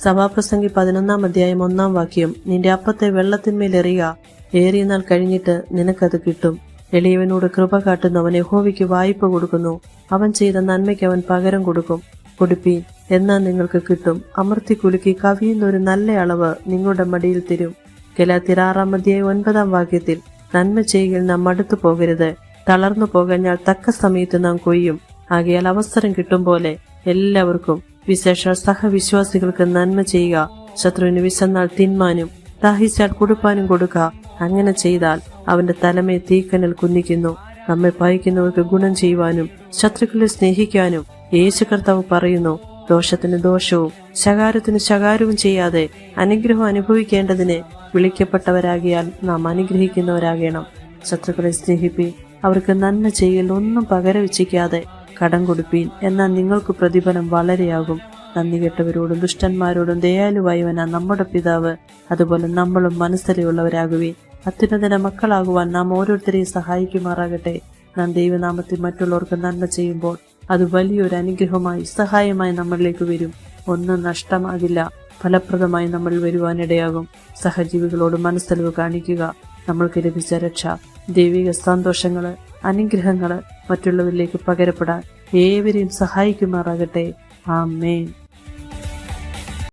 സഭാപ്രസംഗി 11-1 നിന്റെ അപ്പത്തെ വെള്ളത്തിന്മേലെറിയുക, ഏറിയ നാൾ കഴിഞ്ഞിട്ട് നിനക്കത് കിട്ടും. എളിയവനോട് കൃപ കാട്ടുന്നവൻ യഹോവയ്ക്ക് വായ്പ കൊടുക്കുന്നു. അവൻ ചെയ്ത നന്മയ്ക്ക് അവൻ പകരം കൊടുക്കും. കൊടുപ്പീൻ, എന്നാൽ നിങ്ങൾക്ക് കിട്ടും. അമർത്തി കുലുക്കി കവിയുന്ന ഒരു നല്ല അളവ് നിങ്ങളുടെ മടിയിൽ തരും. ഗലാത്യർ 6-9 നന്മ ചെയ്യുകയിൽ നാം മടുത്തു പോകരുത്. തളർന്നു പോകഞ്ഞാൽ തക്ക സമയത്ത് നാം കൊയ്യും. ആകയാൽ അവസരം കിട്ടും പോലെ എല്ലാവർക്കും, വിശേഷ സഹവിശ്വാസികൾക്ക് നന്മ ചെയ്യുക. ശത്രുവിന് വിശന്നാൽ തിന്മാനും ദാഹിച്ചാൽ കുടുപ്പാനും കൊടുക്കുക. അങ്ങനെ ചെയ്താൽ അവന്റെ തലമേ തീക്കനൽ കുന്നിക്കുന്നു. നമ്മെ പഴിക്കുന്നവർക്ക് ഗുണം ചെയ്യുവാനും ശത്രുക്കളെ സ്നേഹിക്കാനും യേശു കർത്താവ് പറയുന്നു. ദോഷത്തിന് ദോഷവും ശകാരത്തിന് ശകാരവും ചെയ്യാതെ അനുഗ്രഹം അനുഭവിക്കേണ്ടതിന് വിളിക്കപ്പെട്ടവരാകിയാൽ നാം അനുഗ്രഹിക്കുന്നവരാകണം. ശത്രുക്കളെ സ്നേഹിപ്പീൻ, അവർക്ക് നന്മ ചെയ്യൽ ഒന്നും പകരവെച്ചിക്കാതെ കടം കൊടുപ്പീൻ, എന്നാൽ നിങ്ങൾക്ക് പ്രതിഫലം വളരെയാകും. നന്ദി കെട്ടവരോടും ദുഷ്ടന്മാരോടും ദയാലുവായവനാ നമ്മുടെ പിതാവ്. അതുപോലെ നമ്മളും മനസ്സിലുള്ളവരാകുവീൻ. അത്യുന്നതന്റെ മക്കളാകുവാൻ നാം ഓരോരുത്തരെയും സഹായിക്കുമാറാകട്ടെ. നാം ദൈവനാമത്തിൽ മറ്റുള്ളവർക്ക് നന്മ ചെയ്യുമ്പോൾ അത് വലിയൊരു അനുഗ്രഹമായി സഹായമായി നമ്മളിലേക്ക് വരും. ഒന്നും നഷ്ടമാകില്ല, ഫലപ്രദമായി നമ്മൾ വരുവാനിടയാകും. സഹജീവികളോട് മനസ്സലിവ് കാണിക്കുക. നമ്മൾക്ക് ലഭിച്ച രക്ഷ, ദൈവിക സന്തോഷങ്ങള്, അനുഗ്രഹങ്ങള് മറ്റുള്ളവരിലേക്ക് പകരപ്പെടാൻ ഏവരെയും സഹായിക്കുമാറാകട്ടെ. ആമേൻ.